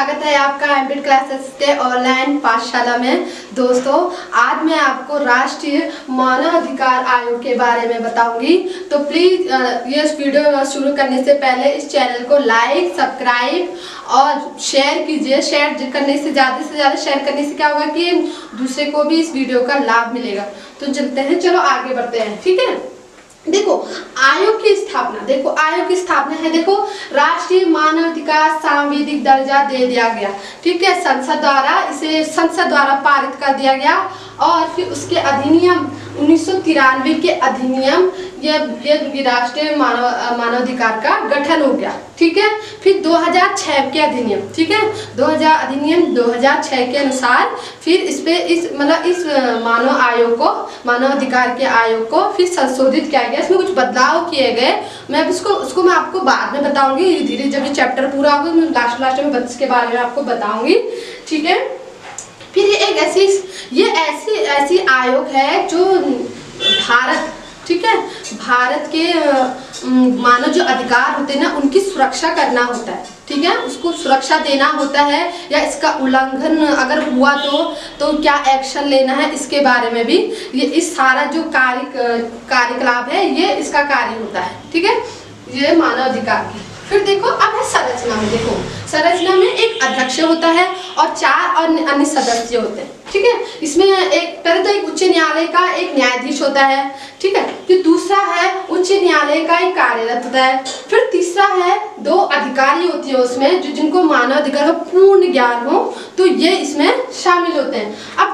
स्वागत है आपका एमपीड क्लासेस के ऑनलाइन पाठशाला में। दोस्तों, आज मैं आपको राष्ट्रीय मानव अधिकार आयोग के बारे में बताऊंगी। तो प्लीज ये वीडियो शुरू करने से पहले इस चैनल को लाइक, सब्सक्राइब और शेयर कीजिए। शेयर करने से ज़्यादा शेयर करने से क्या होगा कि दूसरे को भी इस वीडियो का लाभ मिलेगा। तो चलते हैं, चलो आगे बढ़ते हैं। ठीक है, देखो आयोग की स्थापना है। देखो, राष्ट्रीय मानव अधिकार सांविधिक दर्जा दे दिया गया। ठीक है, संसद द्वारा पारित कर दिया गया और फिर उसके अधिनियम 1993 के अधिनियम ये राष्ट्रीय मानवाधिकार का गठन हो गया। ठीक है, फिर 2006 के अधिनियम, ठीक है, 2006 के अनुसार फिर इस मानवाधिकार के आयोग को फिर संशोधित किया गया। इसमें कुछ बदलाव किए गए। मैं उसको मैं आपको बाद में बताऊंगी। धीरे जब ये चैप्टर पूरा होगा मैं लास्ट में इसके बारे में आपको बताऊंगी। ठीक है, फिर ये एक ऐसी आयोग है जो भारत के मानव जो अधिकार होते हैं ना, उनकी सुरक्षा करना होता है। ठीक है, उसको सुरक्षा देना होता है, या इसका उल्लंघन अगर हुआ तो क्या एक्शन लेना है, इसके बारे में भी ये इस सारा जो कार्यकलाप है ये इसका कार्य होता है। ठीक है, ये मानव अधिकार की। फिर देखो, अब है संरचना में। देखो, संरचना में एक अध्यक्ष होता है और 4 अन्य सदस्य होते हैं। ठीक है, इसमें पहले तो एक उच्च न्यायालय का एक न्यायाधीश होता है। ठीक है, फिर दूसरा है उच्च न्यायालय का एक कार्यरत होता है। फिर तीसरा है 2 अधिकारी होती है उसमें जिनको मानव अधिकार का पूर्ण ज्ञान हो, तो ये इसमें शामिल होते हैं। अब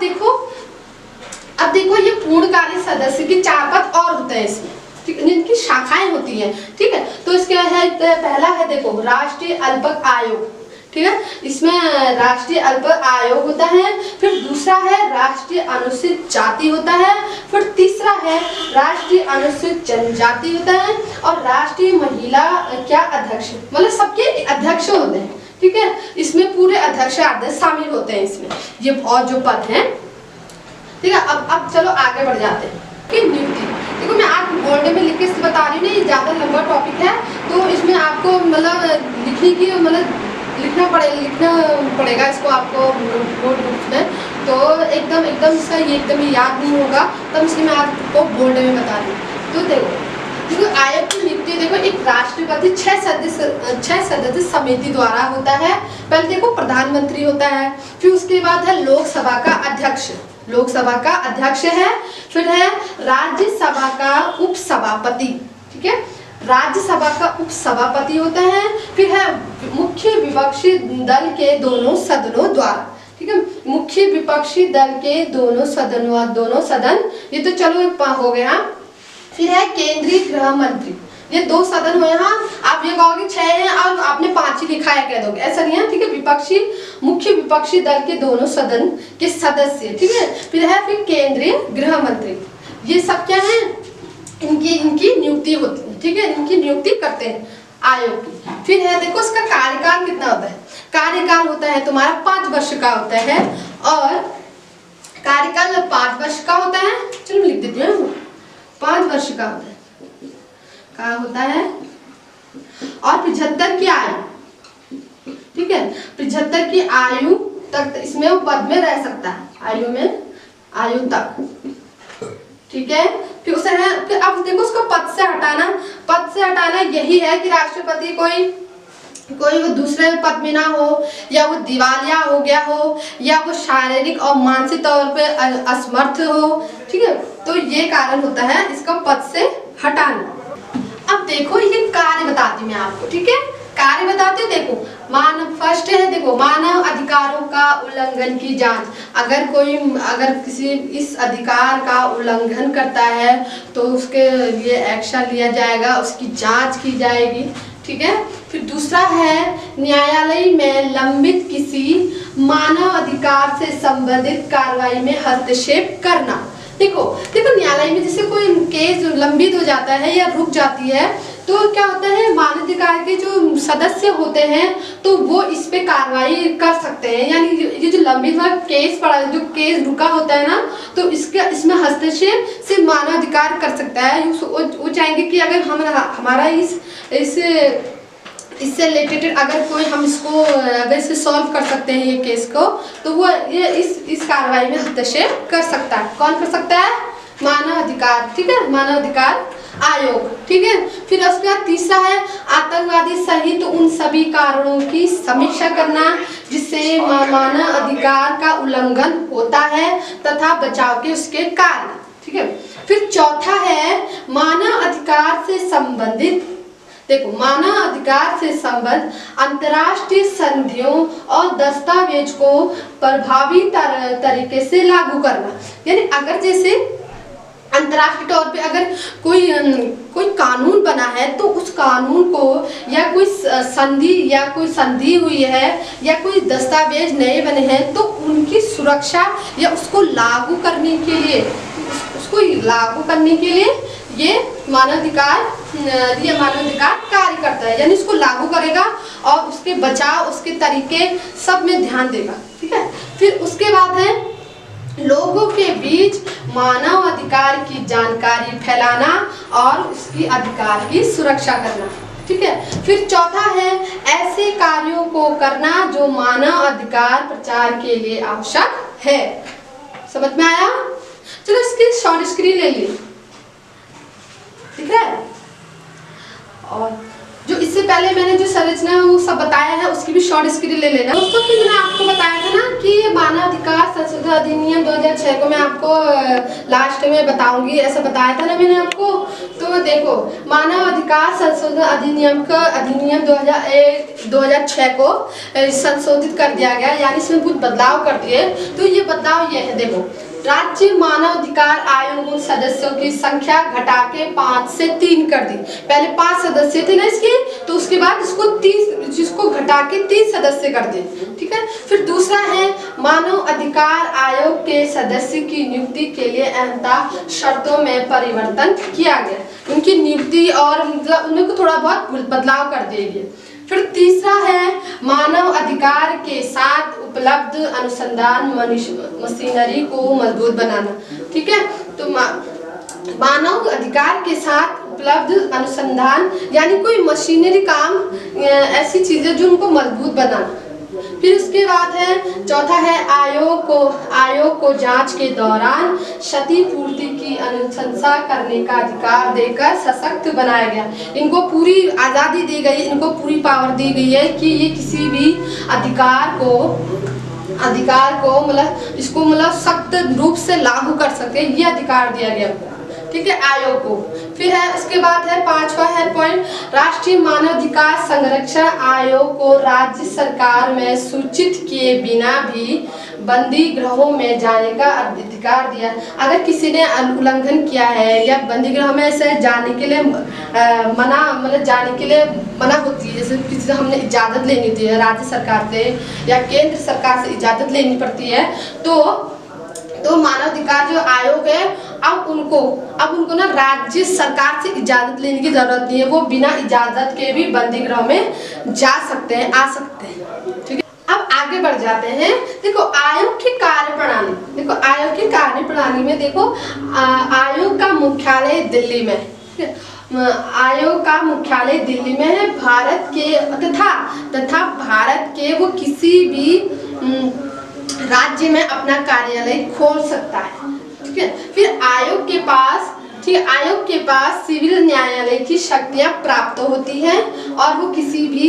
देखो ये पूर्णकालिक सदस्य के 4 पद और होते हैं इसमें, जिनकी शाखाएं होती हैं। ठीक है, तो इसके है पहला है, देखो, राष्ट्रीय अल्पक आयोग। ठीक है, इसमें राष्ट्रीय अल्पक आयोग होता है। फिर दूसरा है राष्ट्रीय अनुसूचित जाति होता है। फिर तीसरा है राष्ट्रीय अनुसूचित जनजाति होता है। और राष्ट्रीय महिला अध्यक्ष, मतलब सबके अध्यक्ष होते हैं। ठीक है, इसमें पूरे अध्यक्ष शामिल होते हैं इसमें, ये और जो पद हैं। ठीक है, अब चलो आगे बढ़ जाते हैं कि नियुक्ति। देखो, मैं आपको बोर्ड में लिख के बता रही हूँ ना, ये ज़्यादा लंबा टॉपिक है, तो इसमें आपको लिखना पड़ेगा इसको आपको नोटबुक में। तो एकदम इसका ये एकदम याद नहीं होगा, तब इसलिए मैं आपको बोर्ड में बता रही हूँ। तो देखो आयोग की नियुक्ति, देखो, एक राष्ट्रपति 6 सदस्य समिति द्वारा होता है। पहले देखो प्रधानमंत्री होता है, फिर उसके बाद है लोकसभा का अध्यक्ष है। फिर है राज्यसभा का उपसभापति। ठीक है, राज्यसभा का उपसभापति होता है। फिर है मुख्य विपक्षी दल के दोनों सदनों द्वारा। ठीक है, मुख्य विपक्षी दल के दोनों सदन, ये तो चलो हो गया। फिर है केंद्रीय गृह मंत्री, ये 2 सदन हुए। हाँ, आप ये कहोगे 6 हैं और आपने 5 ही लिखा है, कह दोगे, ऐसा नहीं है। ठीक है, मुख्य विपक्षी दल के दोनों सदन के सदस्य। ठीक है, फिर केंद्रीय गृह मंत्री, ये सब क्या है, इनकी नियुक्ति होती है। ठीक है, इनकी नियुक्ति करते हैं आयोग की। फिर है, देखो, इसका कार्यकाल कितना होता है। कार्यकाल होता है तुम्हारा 5 वर्ष का होता है, और कार्यकाल 5 वर्ष का होता है। चलो मैं लिख देती हूँ, 5 वर्ष का होता है और 75 की आयु। ठीक है, 75 की आयु तक इसमें वो पद में रह सकता है, आयु तक। ठीक है, फिर अब देखो उसको पद से हटाना यही है कि राष्ट्रपति कोई वो दूसरे पद में ना हो, या वो दिवालिया हो गया हो, या वो शारीरिक और मानसिक तौर पे असमर्थ हो। ठीक है, तो ये कारण होता है इसका पद से हटाना। अब देखो ये कार्य बताती मैं आपको। ठीक है, कार्य बताते, देखो, फर्स्ट है, देखो, मानव अधिकारों का उल्लंघन की जांच। अगर किसी इस अधिकार का उल्लंघन करता है तो उसके लिए एक्शन लिया जाएगा, उसकी जांच की जाएगी। ठीक है, फिर दूसरा है न्यायालय में लंबित किसी मानव अधिकार से संबंधित कार्रवाई में हस्तक्षेप करना। देखो न्यायालय में जैसे कोई केस लंबित हो जाता है या रुक जाती है, तो क्या होता है, मानवाधिकार के जो सदस्य होते हैं तो वो इस पे कार्रवाई कर सकते हैं। यानी ये जो लंबित केस पड़ा, जो केस रुका होता है ना, तो इसमें हस्तक्षेप से मानवाधिकार कर सकता है। वो चाहेंगे कि अगर हमारा इस इससे रिलेटेड अगर कोई हम इसको अगर इसे सॉल्व कर सकते हैं ये केस को, तो वो ये इस कार्रवाई में हस्तक्षेप कर सकता है। कौन कर सकता है? मानव अधिकार, ठीक है, मानव अधिकार आयोग, ठीक है। फिर उसके बाद तीसरा है आतंकवादी सहित उन सभी कारणों की समीक्षा करना जिससे मानव अधिकार का उल्लंघन होता है तथा बचाव के उसके कारण, ठीक है। फिर चौथा है मानव अधिकार से संबंधित, देखो मानव अधिकार से संबंध अंतर्राष्ट्रीय संधियों और दस्तावेज को प्रभावी तरीके से लागू करना। यानी अगर जैसे अंतर्राष्ट्रीय तौर पे अगर कोई कानून बना है तो उस कानून को या कोई संधि हुई है या कोई दस्तावेज नए बने हैं तो उनकी सुरक्षा या उसको लागू करने के लिए ये मानवाधिकार कार्य करता है। यानी इसको लागू करेगा और उसके बचाव उसके तरीके सब में ध्यान देगा, ठीक है। फिर उसके बाद है लोगों के बीच मानव अधिकार की जानकारी फैलाना और उसकी अधिकार की सुरक्षा करना, ठीक है। फिर चौथा है ऐसे कार्यों को करना जो मानव अधिकार प्रचार के लिए आवश्यक है। समझ में आया? चलो इसकी शॉर्ट स्क्रीन ले ली, ठीक है। और जो इससे पहले मैंने जो संरचना है वो सब बताया है उसकी भी शॉर्ट स्क्रीन ले लेना दोस्तों। कि मैंने आपको बताया था ना कि मानव अधिकार संशोधन अधिनियम 2006 को मैं आपको लास्ट में बताऊंगी, ऐसा बताया था ना मैंने आपको। तो देखो मानव अधिकार संशोधन अधिनियम 2006 को संशोधित कर दिया गया, यानी इसमें कुछ बदलाव कर दिए। तो ये बदलाव ये है, देखो राज्य मानव अधिकार आयोग सदस्यों की संख्या घटा के 5 से 3 कर दी। पहले 5 सदस्य थे ना इसके, तो उसके बाद इसको घटा के 3 सदस्य कर दिए, ठीक है। फिर दूसरा है मानव अधिकार आयोग के सदस्य की नियुक्ति के लिए अहमता शर्तों में परिवर्तन किया गया। उनकी नियुक्ति और मतलब उनको थोड़ा बहुत बदलाव कर दिए गए। फिर तीसरा है मानव अधिकार के साथ उपलब्ध अनुसंधान मशीनरी को मजबूत बनाना, ठीक है। तो मानव अधिकार के साथ उपलब्ध अनुसंधान यानी कोई मशीनरी काम ऐसी चीजें जो उनको मजबूत बनाना। फिर उसके बाद है चौथा है आयोग को जांच के दौरान क्षतिपूर्ति की अनुशंसा करने का अधिकार देकर सशक्त बनाया गया। इनको पूरी आज़ादी दी गई, इनको पूरी पावर दी गई है कि ये किसी भी अधिकार को मतलब इसको मतलब सख्त रूप से लागू कर सके, ये अधिकार दिया गया, ठीक है, आयोग को। फिर है उसके बाद है 5वां है पॉइंट राष्ट्रीय मानवाधिकार संरक्षण आयोग को राज्य सरकार में सूचित किए बिना भी बंदी गृहों में जाने का अधिकार दिया। अगर किसी ने उल्लंघन किया है या बंदी गृह में से जाने के लिए मना होती है, जैसे किसी से हमने इजाज़त लेनी होती है राज्य सरकार से या केंद्र सरकार से इजाज़त लेनी पड़ती है, तो मानवाधिकार जो आयोग है अब उनको ना राज्य सरकार से इजाजत लेने की जरूरत नहीं है। वो बिना इजाजत के भी बंदी गृह में जा सकते हैं, आ सकते हैं, ठीक है। अब आगे बढ़ जाते हैं। देखो आयोग की कार्यप्रणाली में देखो आयोग का मुख्यालय दिल्ली में, आयोग का मुख्यालय दिल्ली में है। भारत के तथा भारत के वो किसी भी राज्य में अपना कार्यालय खोल सकता है, ठीक है। फिर आयोग के पास सिविल न्यायालय की शक्तियां प्राप्त होती हैं और वो किसी भी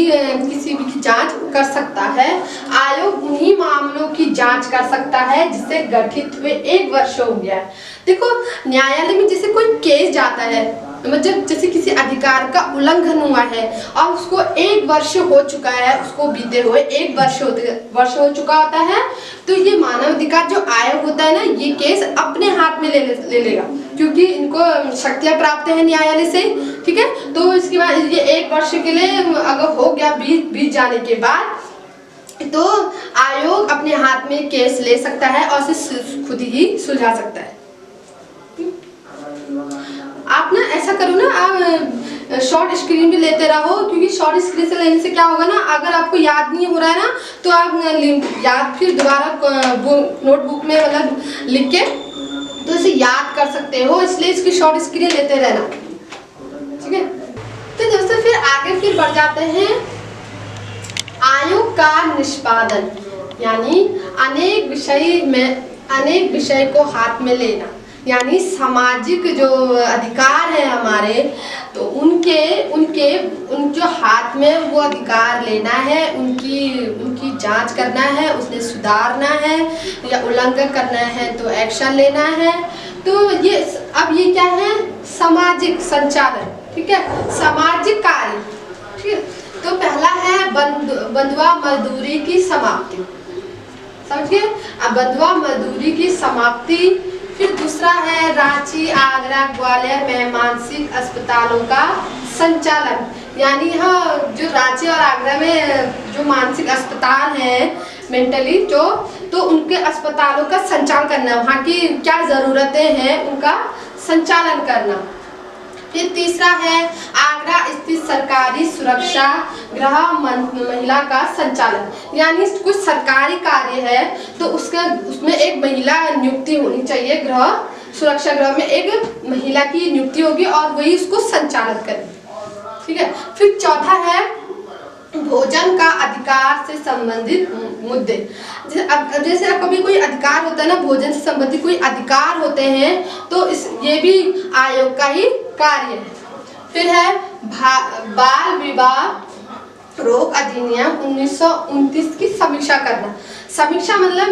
की जांच कर सकता है। आयोग उन्हीं मामलों की जांच कर सकता है जिसे गठित हुए 1 वर्ष हो गया है। देखो न्यायालय में जैसे कोई केस जाता है, मतलब जैसे किसी अधिकार का उल्लंघन हुआ है और उसको 1 वर्ष हो चुका है, उसको बीते हुए 1 वर्ष हो चुका होता है, तो ये मानवाधिकार जो आयोग होता है ना, ये केस अपने हाथ में ले लेगा क्योंकि इनको शक्तियां प्राप्त है न्यायालय से, ठीक है। तो इसके बाद ये 1 वर्ष के लिए अगर हो गया, बीत जाने के बाद तो आयोग अपने हाथ में केस ले सकता है और इसे खुद ही सुलझा सकता है। आप ना ऐसा करो ना, आप शॉर्ट स्क्रीन भी लेते रहो, क्योंकि शॉर्ट स्क्रीन से लेने से क्या होगा ना, अगर आपको याद नहीं हो रहा है ना तो आप याद फिर दोबारा नोटबुक में मतलब लिख के तो इसे याद कर सकते हो, इसलिए इसकी शॉर्ट स्क्रीन लेते रहना, ठीक है। तो दोस्तों फिर आगे बढ़ जाते हैं आयोग का निष्पादन यानी अनेक विषय को हाथ में लेना, यानी सामाजिक जो अधिकार है हमारे, तो उनके जो हाथ में वो अधिकार लेना है, उनकी जांच करना है, उसमें सुधारना है या उल्लंघन करना है तो एक्शन लेना है। तो ये क्या है, सामाजिक संचालन, ठीक है, सामाजिक कार्य, ठीक है। तो पहला है बंधुआ मजदूरी की समाप्ति, समझिए, अब बंधुआ मजदूरी की समाप्ति। फिर दूसरा है रांची, आगरा, ग्वालियर में मानसिक अस्पतालों का संचालन, यानी यहाँ जो रांची और आगरा में जो मानसिक अस्पताल हैं मेंटली तो उनके अस्पतालों का संचालन करना, वहाँ की क्या ज़रूरतें हैं उनका संचालन करना। फिर तीसरा है आगरा स्थित सरकारी सुरक्षा गृह महिला का संचालन, यानी कुछ सरकारी कार्य है तो उसमें एक महिला नियुक्ति होनी चाहिए, गृह सुरक्षा गृह में एक महिला की नियुक्ति होगी और वही उसको संचालित करेगी, ठीक है। फिर चौथा है भोजन का अधिकार से संबंधित मुद्दे, जैसे कभी कोई अधिकार होता है ना, भोजन से संबंधित कोई अधिकार होते हैं तो ये भी आयोग का ही कार्य है। फिर है बाल विवाह रोक अधिनियम 1929 की समीक्षा करना। समीक्षा मतलब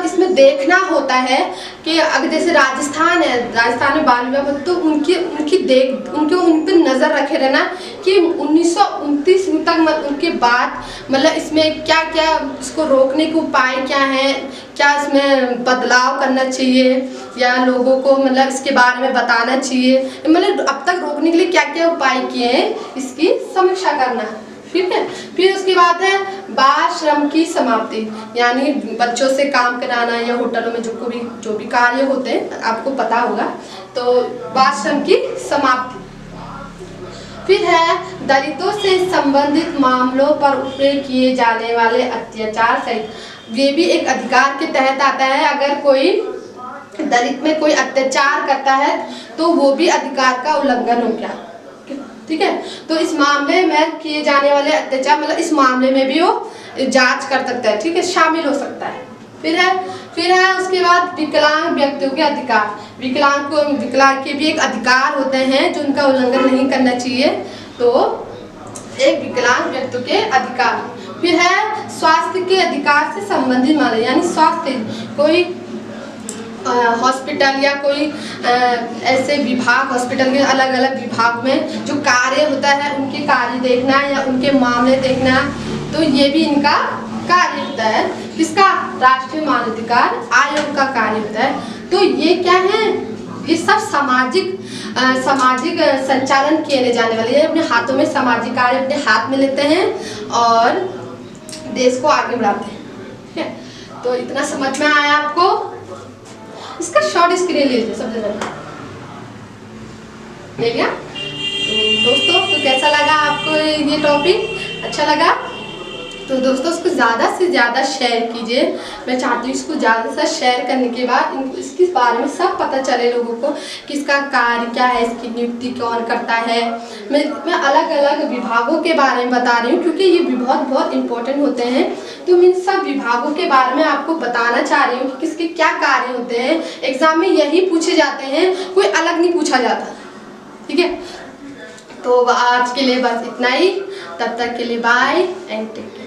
इसमें देखना होता है कि अगर जैसे राजस्थान में बाल विवाह तो उन पर नज़र रखे रहना कि 1929 तक उनके बाद मतलब इसमें क्या क्या इसको रोकने के उपाय क्या हैं, क्या इसमें बदलाव करना चाहिए या लोगों को मतलब इसके बारे में बताना चाहिए, मतलब अब तक रोकने के लिए क्या क्या उपाय किए हैं इसकी समीक्षा करना, ठीक है। फिर उसके बाद है बाल श्रम की समाप्ति, यानी बच्चों से काम कराना या होटलों में जो भी कार्य होते हैं आपको पता होगा, तो बाल श्रम की समाप्ति। फिर है दलितों से संबंधित मामलों पर उन पर किए जाने वाले अत्याचार सहित, ये भी एक अधिकार के तहत आता है। अगर कोई दलित में कोई अत्याचार करता है तो वो भी अधिकार का उल्लंघन हो गया, ठीक है। तो इस मामले में किए जाने वाले अत्याचार मतलब इस मामले में भी वो जांच कर सकता है, ठीक है, शामिल हो सकता है। फिर है उसके बाद विकलांग व्यक्तियों के अधिकार, विकलांग के भी एक अधिकार होते हैं जो उनका उल्लंघन नहीं करना चाहिए, तो एक विकलांग व्यक्तियों के अधिकार। फिर है स्वास्थ्य के अधिकार से संबंधित मामले, यानी स्वास्थ्य कोई हॉस्पिटल या कोई ऐसे विभाग, हॉस्पिटल के अलग अलग विभाग में जो कार्य होता है उनके कार्य देखना या उनके मामले देखना, तो ये भी इनका कार्य होता है। किसका? राष्ट्रीय मानवाधिकार आयोग का कार्य होता है। तो ये क्या है, ये सब सामाजिक संचालन किए जाने वाले हैं, अपने हाथों में सामाजिक कार्य अपने हाथ में लेते हैं और देश को आगे बढ़ाते हैं, ठीक है। तो इतना समझ में आया आपको? इसका शॉर्ट स्क्रीन ले लीजिए, सब जगह ले लिया। तो दोस्तों, तो कैसा लगा आपको ये टॉपिक? अच्छा लगा तो दोस्तों इसको ज़्यादा से ज़्यादा शेयर कीजिए। मैं चाहती हूँ इसको ज़्यादा से शेयर करने के बाद इसके बारे में सब पता चले लोगों को कि इसका कार्य क्या है, इसकी नियुक्ति कौन करता है। मैं अलग अलग विभागों के बारे में बता रही हूँ क्योंकि ये बहुत इम्पोर्टेंट होते हैं। तो मैं इन सब विभागों के बारे में आपको बताना चाह रही हूँ कि किसके क्या कार्य होते हैं। एग्जाम में यही पूछे जाते हैं, कोई अलग नहीं पूछा जाता, ठीक है। तो आज के लिए बस इतना ही, तब तक के लिए बाय एंड टेक केयर।